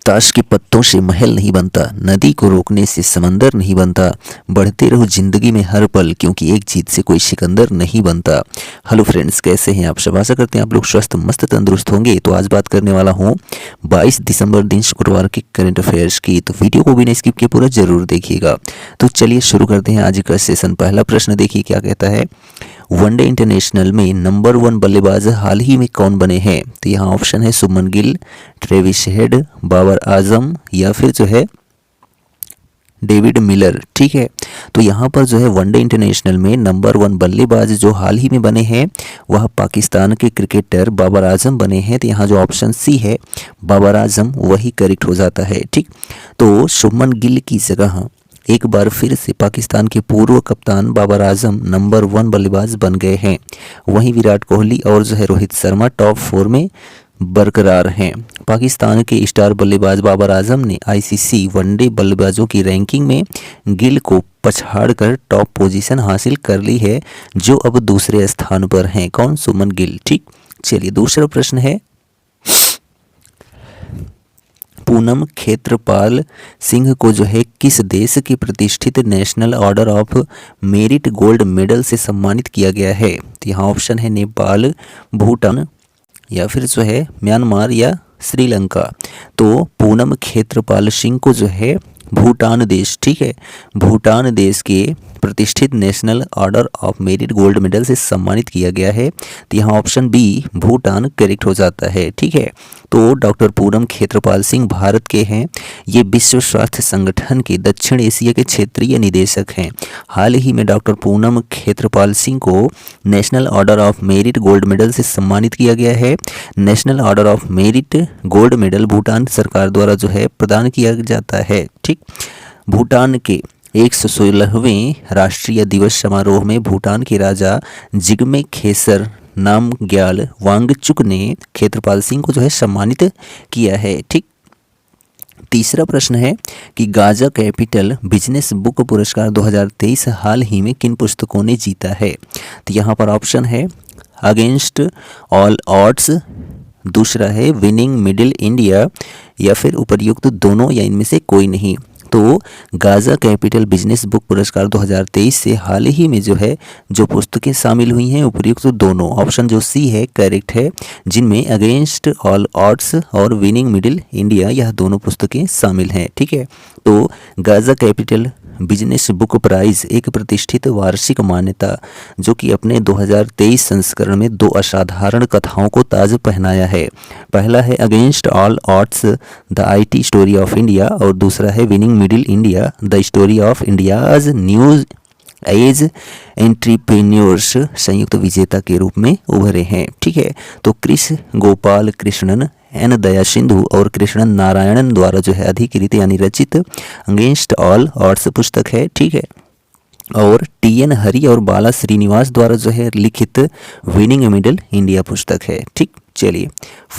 ताश के पत्तों से महल नहीं बनता, नदी को रोकने से समंदर नहीं बनता, बढ़ते रहो जिंदगी में हर पल, क्योंकि एक जीत से कोई सिकंदर नहीं बनता। हेलो फ्रेंड्स, कैसे हैं आप सब? आशा करते हैं आप लोग स्वस्थ मस्त तंदुरुस्त होंगे। तो आज बात करने वाला हूँ 22 दिसंबर दिन शुक्रवार के करंट अफेयर्स की। तो वीडियो को बिना स्किप किए पूरा जरूर देखिएगा। तो चलिए शुरू करते हैं आज का सेशन। पहला प्रश्न देखिए क्या कहता है। वनडे इंटरनेशनल में नंबर 1 बल्लेबाज हाल ही में कौन बने हैं? तो यहाँ ऑप्शन है शुभमन गिल, ट्रेविस हेड, बाबर आजम या फिर जो है डेविड मिलर। ठीक है, तो यहाँ पर जो है वनडे इंटरनेशनल में नंबर 1 बल्लेबाज जो हाल ही में बने हैं वह पाकिस्तान के क्रिकेटर बाबर आजम बने हैं। तो यहाँ जो ऑप्शन सी है बाबर आजम वही करेक्ट हो जाता है। ठीक, तो शुभमन गिल की जगह एक बार फिर से पाकिस्तान के पूर्व कप्तान बाबर आजम नंबर 1 बल्लेबाज बन गए हैं। वहीं विराट कोहली और जो है रोहित शर्मा टॉप 4 में बरकरार हैं। पाकिस्तान के स्टार बल्लेबाज बाबर आजम ने आईसीसी वनडे बल्लेबाजों की रैंकिंग में गिल को पछाड़कर टॉप पोजीशन हासिल कर ली है, जो अब दूसरे स्थान पर हैं। कौन? शुभमन गिल। ठीक, चलिए दूसरा प्रश्न है। पूनम खेत्रपाल सिंह को जो है किस देश के प्रतिष्ठित national order of merit gold medal से सम्मानित किया गया है? तो यहाँ ऑप्शन है नेपाल, भूटान या फिर जो है म्यांमार या श्रीलंका। तो पूनम खेत्रपाल सिंह को जो है भूटान देश, ठीक है, भूटान देश के प्रतिष्ठित national order of merit gold medal से सम्मानित किया गया है। तो यहाँ ऑप्शन बी भूटान करेक्ट हो जाता है। ठीक है, तो डॉक्टर पूनम खेत्रपाल सिंह भारत के हैं। ये विश्व स्वास्थ्य संगठन के दक्षिण एशिया के क्षेत्रीय निदेशक हैं। हाल ही में डॉक्टर पूनम खेत्रपाल सिंह को national order of merit gold medal से सम्मानित किया गया है। National order of merit gold medal Bhutan सरकार द्वारा जो है प्रदान किया जाता है। ठीक, भूटान के 116वें राष्ट्रीय दिवस समारोह में भूटान के राजा जिग्मे खेसर नामग्याल वांगचुक ने खेत्रपाल सिंह को जो है सम्मानित किया है। ठीक, तीसरा प्रश्न है कि गाजा कैपिटल बिजनेस बुक पुरस्कार 2023 हाल ही में किन पुस्तकों ने जीता है? तो यहाँ पर ऑप्शन है अगेंस्ट ऑल ऑड्स, दूसरा है विनिंग मिडिल इंडिया या फिर उपर्युक्त दोनों या इनमें से कोई नहीं। तो गाजा कैपिटल बिजनेस बुक पुरस्कार 2023 से हाल ही में जो है जो पुस्तकें शामिल हुई हैं उपर्युक्त दोनों, ऑप्शन जो सी है करेक्ट है, जिनमें अगेंस्ट ऑल ऑड्स और विनिंग मिडिल इंडिया यह दोनों पुस्तकें शामिल हैं। ठीक है, तो Gaja capital business book prize एक प्रतिष्ठित वार्षिक मान्यता जो कि अपने 2023 संस्करण में 2 असाधारण कथाओं को ताज पहनाया है। पहला है against all odds the IT story of India और दूसरा है winning middle India the story of India's new age entrepreneurs संयुक्त विजेता के रूप में उभरे हैं। ठीक है, तो कृष गोपाल कृष्णन, एन दया सिंधु और कृष्णन नारायणन द्वारा जो है अधिकृत यानी रचित अगेंस्ट ऑल ऑड्स पुस्तक है। ठीक है, और टी.एन. हरि और बाला श्रीनिवास द्वारा जो है लिखित विनिंग मिडिल इंडिया पुस्तक है। ठीक, चलिए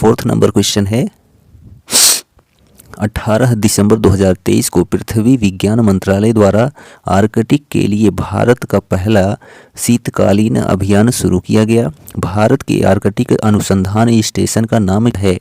4th नंबर क्वेश्चन है। 18 दिसंबर 2023 को पृथ्वी विज्ञान मंत्रालय द्वारा आर्कटिक के लिए भारत का पहला शीतकालीन अभियान शुरू किया गया। भारत के आर्कटिक अनुसंधान स्टेशन का नाम है,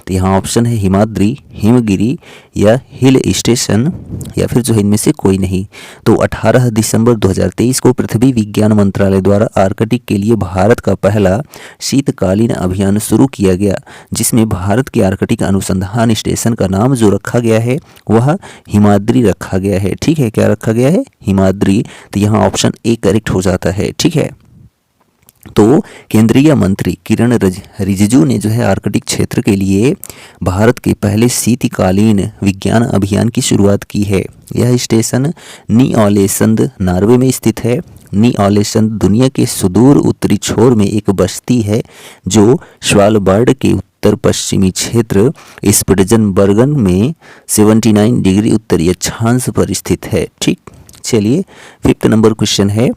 तो यहाँ ऑप्शन है हिमाद्री, हिमगिरी या हिल स्टेशन या फिर जो है इनमें से कोई नहीं। तो 18 दिसंबर 2023 को पृथ्वी विज्ञान मंत्रालय द्वारा आर्कटिक के लिए भारत का पहला शीतकालीन अभियान शुरू किया गया, जिसमें भारत के आर्कटिक अनुसंधान स्टेशन का नाम जो रखा गया है वह हिमाद्री रखा गया है। ठीक है, क्या रखा गया है? हिमाद्री। तो यहाँ ऑप्शन ए करेक्ट हो जाता है। ठीक है, तो केंद्रीय मंत्री किरण रिजिजू ने जो है आर्कटिक क्षेत्र के लिए भारत के पहले शीतकालीन विज्ञान अभियान की शुरुआत की है। यह स्टेशन नी-ऑलेसंद नॉर्वे में स्थित है। नी-ऑलेसंद दुनिया के सुदूर उत्तरी छोर में एक बस्ती है जो स्वालबार्ड के उत्तर पश्चिमी क्षेत्र स्पिट्ज़बर्गन में 79 डिग्री उत्तरी अक्षांश पर स्थित है। ठीक, चलिए 5th नंबर क्वेश्चन है।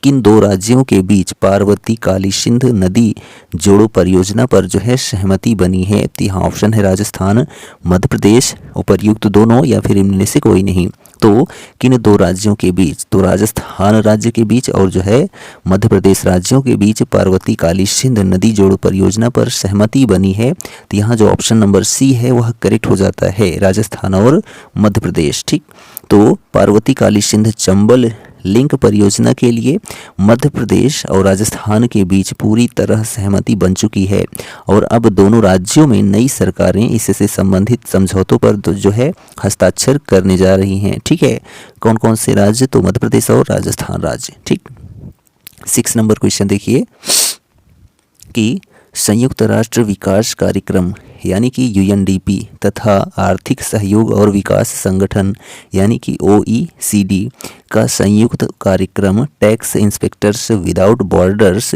किन 2 राज्यों के बीच पार्वती काली सिंध नदी जोड़ो परियोजना पर जो है सहमति बनी है? तो यहाँ ऑप्शन है राजस्थान, मध्य प्रदेश, उपर्युक्त दोनों या फिर इनमें से कोई नहीं। तो किन दो राज्यों के बीच, तो राजस्थान राज्य के बीच और जो है मध्य प्रदेश राज्यों के बीच पार्वती काली सिंध नदी जोड़ परियोजना पर सहमति बनी है। तो यहाँ जो ऑप्शन नंबर सी है वह करेक्ट हो जाता है, राजस्थान और मध्य प्रदेश। ठीक, तो पार्वती काली सिंध चंबल लिंक परियोजना के लिए मध्य प्रदेश और राजस्थान के बीच पूरी तरह सहमति बन चुकी है और अब दोनों राज्यों में नई सरकारें इससे संबंधित समझौतों पर जो है हस्ताक्षर करने जा रही हैं। ठीक है, कौन कौन से राज्य, तो मध्य प्रदेश और राजस्थान राज्य। ठीक, 6 नंबर क्वेश्चन देखिए कि संयुक्त राष्ट्र विकास कार्यक्रम यानी कि यूएनडीपी तथा आर्थिक सहयोग और विकास संगठन यानी कि OECD का संयुक्त कार्यक्रम टैक्स इंस्पेक्टर्स विदाउट बॉर्डर्स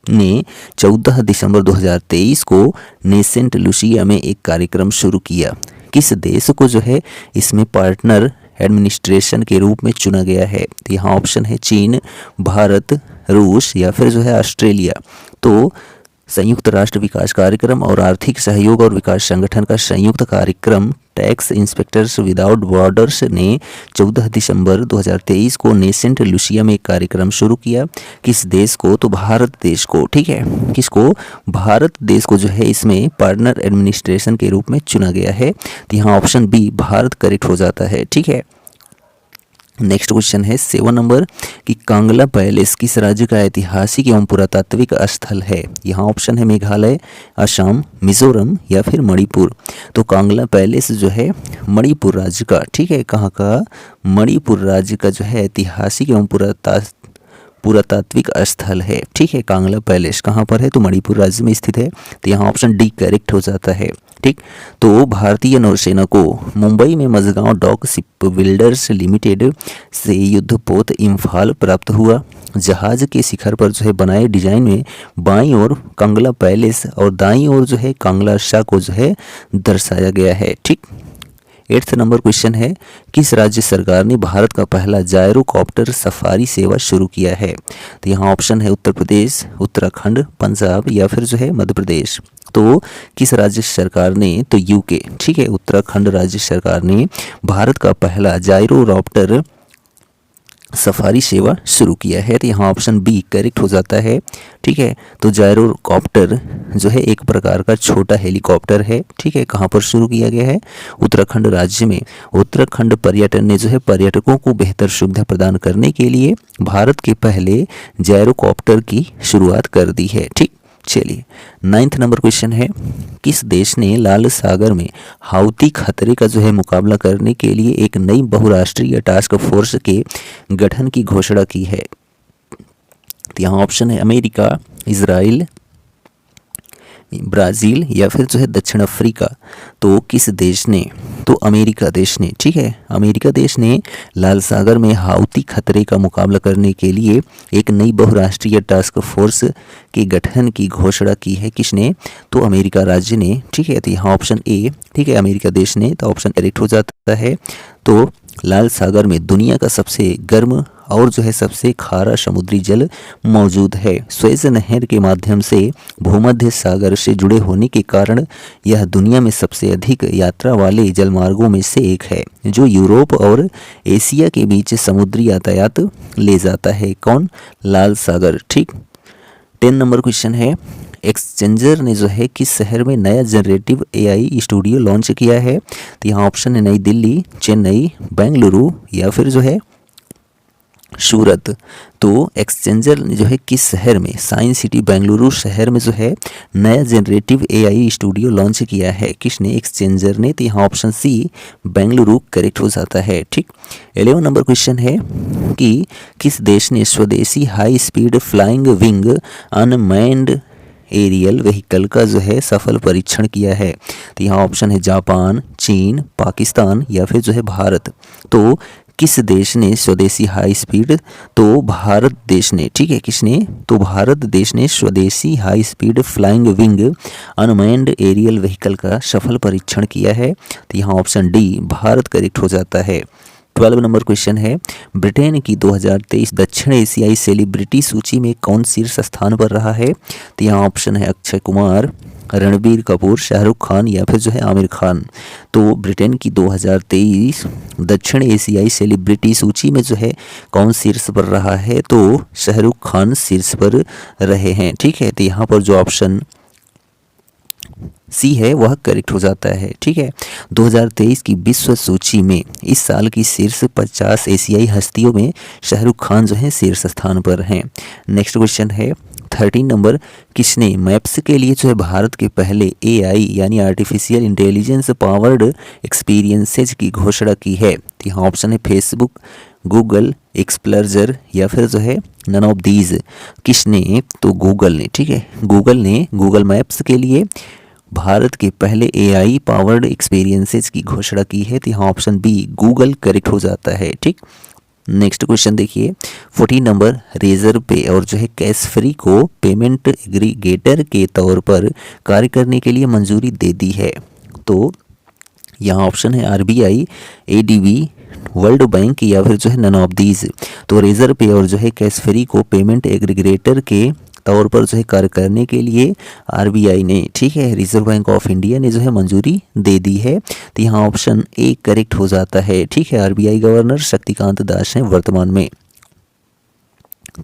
ने 14 दिसंबर 2023 को सेंट लूसिया में एक कार्यक्रम शुरू किया। किस देश को जो है इसमें पार्टनर एडमिनिस्ट्रेशन के रूप में चुना गया है? तो यहाँ ऑप्शन है चीन, भारत, रूस या फिर जो है ऑस्ट्रेलिया। तो संयुक्त राष्ट्र विकास कार्यक्रम और आर्थिक सहयोग और विकास संगठन का संयुक्त कार्यक्रम टैक्स इंस्पेक्टर्स विदाउट बॉर्डर्स ने 14 दिसंबर 2023 को सेंट लूसिया में एक कार्यक्रम शुरू किया। किस देश को? तो भारत देश को। ठीक है, किसको? भारत देश को जो है इसमें पार्टनर एडमिनिस्ट्रेशन के रूप में चुना गया है। तो यहाँ ऑप्शन बी भारत करेक्ट हो जाता है। ठीक है, नेक्स्ट क्वेश्चन है 7 नंबर कि कांगला पैलेस किस राज्य का ऐतिहासिक एवं पुरातात्विक स्थल है? यहाँ ऑप्शन है मेघालय, असम, मिजोरम या फिर मणिपुर। तो कांगला पैलेस जो है मणिपुर राज्य का, ठीक है, कहाँ का? मणिपुर राज्य का जो है ऐतिहासिक एवं पुरातात्विक स्थल है। ठीक है, कांगला पैलेस कहाँ पर है? तो मणिपुर राज्य में स्थित है। तो यहाँ ऑप्शन डी करेक्ट हो जाता है। ठीक, तो भारतीय नौसेना को मुंबई में Mazagon dock ship builders limited से युद्धपोत इम्फाल प्राप्त हुआ। जहाज के शिखर पर जो है बनाए डिजाइन में बाईं ओर कांगला पैलेस और दाईं ओर जो है कांगला शाह को जो है दर्शाया गया है। ठीक, 8 नंबर क्वेश्चन है किस राज्य सरकार ने भारत का पहला जायरोकॉप्टर सफारी सेवा शुरू किया है? तो यहाँ ऑप्शन है उत्तर प्रदेश, उत्तराखंड, पंजाब या फिर जो है मध्य प्रदेश। तो किस राज्य सरकार ने? तो यूके। ठीक है, उत्तराखंड राज्य सरकार ने भारत का पहला जायरोकॉप्टर सफारी सेवा शुरू किया है। तो यहाँ ऑप्शन बी करेक्ट हो जाता है। ठीक है, तो जायरोकॉप्टर जो है एक प्रकार का छोटा हेलीकॉप्टर है। ठीक है, कहाँ पर शुरू किया गया है? उत्तराखंड राज्य में। उत्तराखंड पर्यटन ने जो है पर्यटकों को बेहतर सुविधा प्रदान करने के लिए भारत के पहले जायरोकॉप्टर की शुरुआत कर दी है। ठीक, चलिए 9 नंबर क्वेश्चन है किस देश ने लाल सागर में हाउती खतरे का जो है मुकाबला करने के लिए एक नई बहुराष्ट्रीय टास्क फोर्स के गठन की घोषणा की है? तो यहाँ ऑप्शन है अमेरिका, इजराइल, ब्राज़ील या फिर जो है दक्षिण अफ्रीका। तो किस देश ने? तो अमेरिका देश ने। ठीक है, अमेरिका देश ने लाल सागर में हाउती खतरे का मुकाबला करने के लिए एक नई बहुराष्ट्रीय टास्क फोर्स के गठन की घोषणा की है। किसने? तो अमेरिका राज्य ने। ठीक है, तो यहाँ ऑप्शन ए, ठीक है, अमेरिका देश ने, तो ऑप्शन करेक्ट हो जाता है। तो लाल सागर में दुनिया का सबसे गर्म और जो है सबसे खारा समुद्री जल मौजूद है। स्वेज नहर के माध्यम से भूमध्य सागर से जुड़े होने के कारण यह दुनिया में सबसे अधिक यात्रा वाले जलमार्गों में से एक है, जो यूरोप और एशिया के बीच समुद्री यातायात ले जाता है। कौन? लाल सागर। ठीक, 10 नंबर क्वेश्चन है एक्सचेंजर ने जो है किस शहर में नया जनरेटिव AI स्टूडियो लॉन्च किया है? तो यहाँ ऑप्शन है नई दिल्ली, चेन्नई, बेंगलुरु या फिर जो है सूरत। तो एक्सचेंजर ने जो है किस शहर में, साइंस सिटी बेंगलुरु शहर में जो है नया जनरेटिव AI स्टूडियो लॉन्च किया है? किसने? एक्सचेंजर ने। तो यहाँ ऑप्शन सी बेंगलुरु करेक्ट हो जाता है। ठीक, 11 नंबर क्वेश्चन है कि किस देश ने स्वदेशी high speed flying wing unmanned aerial vehicle का जो है सफल परीक्षण किया है? तो यहाँ ऑप्शन है जापान, चीन, पाकिस्तान या फिर जो है भारत। तो किस देश ने स्वदेशी हाई स्पीड? तो भारत देश ने। ठीक है, किसने? तो भारत देश ने स्वदेशी high speed flying wing unmanned aerial vehicle का सफल परीक्षण किया है। तो यहाँ ऑप्शन डी भारत करेक्ट हो जाता है। 12 नंबर क्वेश्चन है ब्रिटेन की 2023 दक्षिण एशियाई सेलिब्रिटी सूची में कौन शीर्ष स्थान पर रहा है? तो यहाँ ऑप्शन है अक्षय कुमार, रणबीर कपूर, शाहरुख खान या फिर जो है आमिर खान। तो ब्रिटेन की 2023 दक्षिण एशियाई सेलिब्रिटी सूची में जो है कौन शीर्ष पर रहा है, तो शाहरुख खान शीर्ष पर रहे हैं। ठीक है, तो यहाँ पर जो ऑप्शन सी है वह करेक्ट हो जाता है। ठीक है, 2023 की विश्व सूची में इस साल की शीर्ष 50 एशियाई हस्तियों में शाहरुख खान जो है शीर्ष स्थान पर हैं। नेक्स्ट क्वेश्चन है 13 नंबर, किसने मैप्स के लिए जो है भारत के पहले AI यानी आर्टिफिशियल इंटेलिजेंस पावर्ड एक्सपीरियंसेज की घोषणा की है। तो यहाँ ऑप्शन है फेसबुक, गूगल, एक्सप्लोरर या फिर जो है नन ऑफ दीज। किसने, तो गूगल ने। ठीक है, गूगल ने गूगल मैप्स के लिए भारत के पहले AI पावर्ड एक्सपीरियंसेस की घोषणा की है। तो यहाँ ऑप्शन बी गूगल करेक्ट हो जाता है। ठीक, नेक्स्ट क्वेश्चन देखिए 14 नंबर, रेजर पे और जो है कैश फ्री को पेमेंट एग्रीगेटर के तौर पर कार्य करने के लिए मंजूरी दे दी है। तो यहाँ ऑप्शन है RBI, ADB, वर्ल्ड बैंक या फिर जो है नन ऑफ दीज। तो रेजर पे और जो है कैश फ्री को पेमेंट एग्रीगेटर के तौर पर जो है कार्य करने के लिए RBI ने, ठीक है, रिजर्व बैंक ऑफ इंडिया ने जो है मंजूरी दे दी है। तो यहाँ ऑप्शन ए करेक्ट हो जाता है। ठीक है, RBI गवर्नर शक्तिकांत दास हैं वर्तमान में।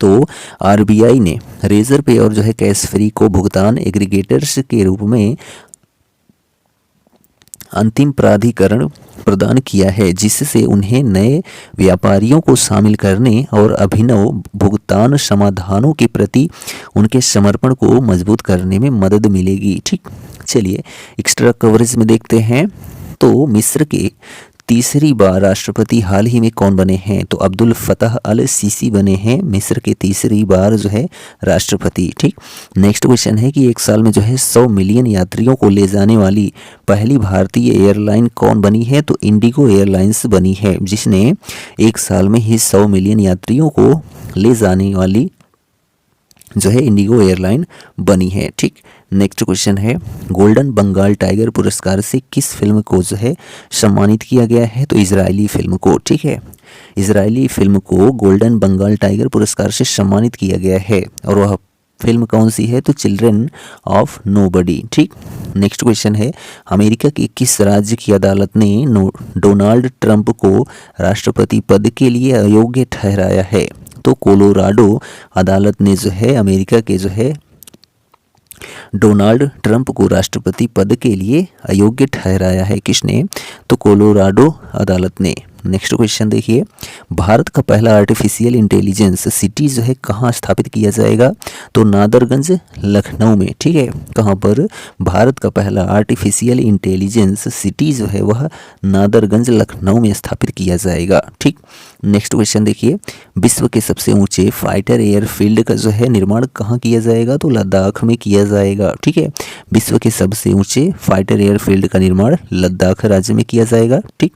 तो RBI ने रेजर पे और जो है कैश फ्री को भुगतान एग्रीगेटर्स के रूप में अंतिम प्राधिकरण प्रदान किया है, जिससे उन्हें नए व्यापारियों को शामिल करने और अभिनव भुगतान समाधानों के प्रति उनके समर्पण को मजबूत करने में मदद मिलेगी। ठीक, चलिए एक्स्ट्रा कवरेज में देखते हैं। तो मिस्र के तीसरी बार राष्ट्रपति हाल ही में कौन बने हैं, तो अब्दुल फतह अल सीसी बने हैं मिस्र के तीसरी बार जो है राष्ट्रपति। ठीक, नेक्स्ट क्वेश्चन है कि एक साल में जो है 100 मिलियन यात्रियों को ले जाने वाली पहली भारतीय एयरलाइन कौन बनी है, तो इंडिगो एयरलाइंस बनी है, जिसने एक साल में ही 100 मिलियन यात्रियों को ले जाने वाली जो है इंडिगो एयरलाइन बनी है। ठीक, नेक्स्ट क्वेश्चन है गोल्डन बंगाल टाइगर पुरस्कार से किस फिल्म को जो है सम्मानित किया गया है, तो इजरायली फिल्म को। ठीक है, इजरायली फिल्म को गोल्डन बंगाल टाइगर पुरस्कार से सम्मानित किया गया है, और वह फिल्म कौन सी है, तो चिल्ड्रन ऑफ नोबडी। ठीक, नेक्स्ट क्वेश्चन है अमेरिका के किस राज्य की अदालत ने डोनाल्ड ट्रंप को राष्ट्रपति पद के लिए अयोग्य ठहराया है, तो कोलोराडो अदालत ने जो है अमेरिका के जो है डोनाल्ड ट्रंप को राष्ट्रपति पद के लिए अयोग्य ठहराया है। किसने, तो कोलोराडो अदालत ने। नेक्स्ट क्वेश्चन देखिए भारत का पहला आर्टिफिशियल इंटेलिजेंस सिटी जो है कहाँ स्थापित किया जाएगा, तो नादरगंज लखनऊ में। ठीक है, कहाँ पर भारत का पहला आर्टिफिशियल इंटेलिजेंस सिटी जो है वह नादरगंज लखनऊ में स्थापित किया जाएगा। ठीक, नेक्स्ट क्वेश्चन देखिए विश्व के सबसे ऊंचे फाइटर एयरफील्ड का जो है निर्माण कहाँ किया जाएगा, तो लद्दाख में किया जाएगा। ठीक है, विश्व के सबसे ऊंचे फाइटर एयरफील्ड का निर्माण लद्दाख राज्य में किया जाएगा। ठीक,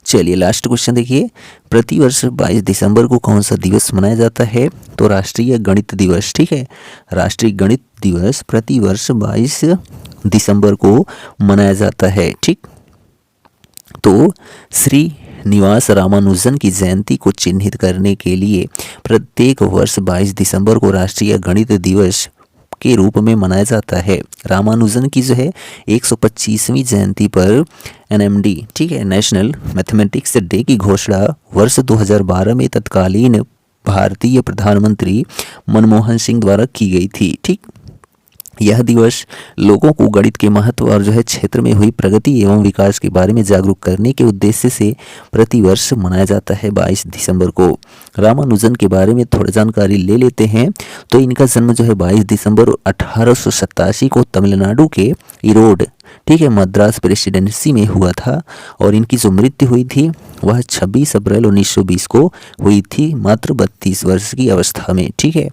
चलिए लास्ट क्वेश्चन देखिए प्रतिवर्ष 22 दिसंबर को कौन सा दिवस मनाया जाता है, तो राष्ट्रीय गणित दिवस। ठीक है, राष्ट्रीय गणित दिवस प्रतिवर्ष 22 दिसंबर को मनाया जाता है। ठीक, तो श्री निवास रामानुजन की जयंती को चिन्हित करने के लिए प्रत्येक वर्ष 22 दिसंबर को राष्ट्रीय गणित दिवस के रूप में मनाया जाता है। रामानुजन की जो है 125वीं जयंती पर NMD, ठीक है, नेशनल मैथमेटिक्स डे की घोषणा वर्ष 2012 में तत्कालीन भारतीय प्रधानमंत्री मनमोहन सिंह द्वारा की गई थी। ठीक, यह दिवस लोगों को गणित के महत्व और जो है क्षेत्र में हुई प्रगति एवं विकास के बारे में जागरूक करने के उद्देश्य से प्रतिवर्ष मनाया जाता है 22 दिसंबर को। रामानुजन के बारे में थोड़ी जानकारी ले लेते हैं। तो इनका जन्म जो है 22 दिसंबर 1887 को तमिलनाडु के इरोड, ठीक है, मद्रास प्रेसिडेंसी में हुआ था, और इनकी जो मृत्यु हुई थी वह 26 अप्रैल 1920 को हुई थी, मात्र 32 वर्ष की अवस्था में। ठीक है,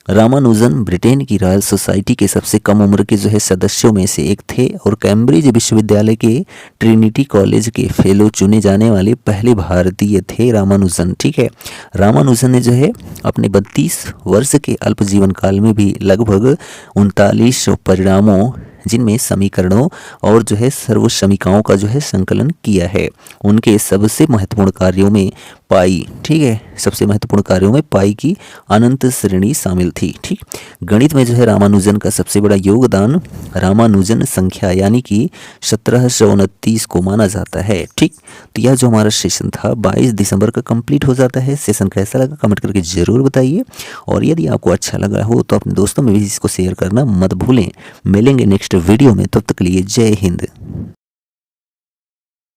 रामानुजन ब्रिटेन की रॉयल सोसाइटी के सबसे कम उम्र के जो है सदस्यों में से एक थे, और कैम्ब्रिज विश्वविद्यालय के ट्रिनिटी कॉलेज के फेलो चुने जाने वाले पहले भारतीय थे रामानुजन। ठीक है, रामानुजन ने जो है अपने 32 वर्ष के अल्प जीवन काल में भी लगभग 39 परिणामों जिनमें समीकरणों और जो है सर्वसमीकाओं का जो है संकलन किया है। उनके सबसे महत्वपूर्ण कार्यों में पाई, ठीक है, सबसे महत्वपूर्ण कार्यों में पाई की अनंत श्रेणी शामिल थी। ठीक, गणित में जो है रामानुजन का सबसे बड़ा योगदान रामानुजन संख्या यानी कि 1729 को माना जाता है। ठीक, तो यह जो हमारा सेशन था 22 दिसंबर का कंप्लीट हो जाता है। सेशन कैसा लगा कमेंट करके ज़रूर बताइए, और यदि आपको अच्छा लगा हो तो अपने दोस्तों में भी इसको शेयर करना मत भूलें। मिलेंगे नेक्स्ट वीडियो में, तब तक के लिए जय हिंद।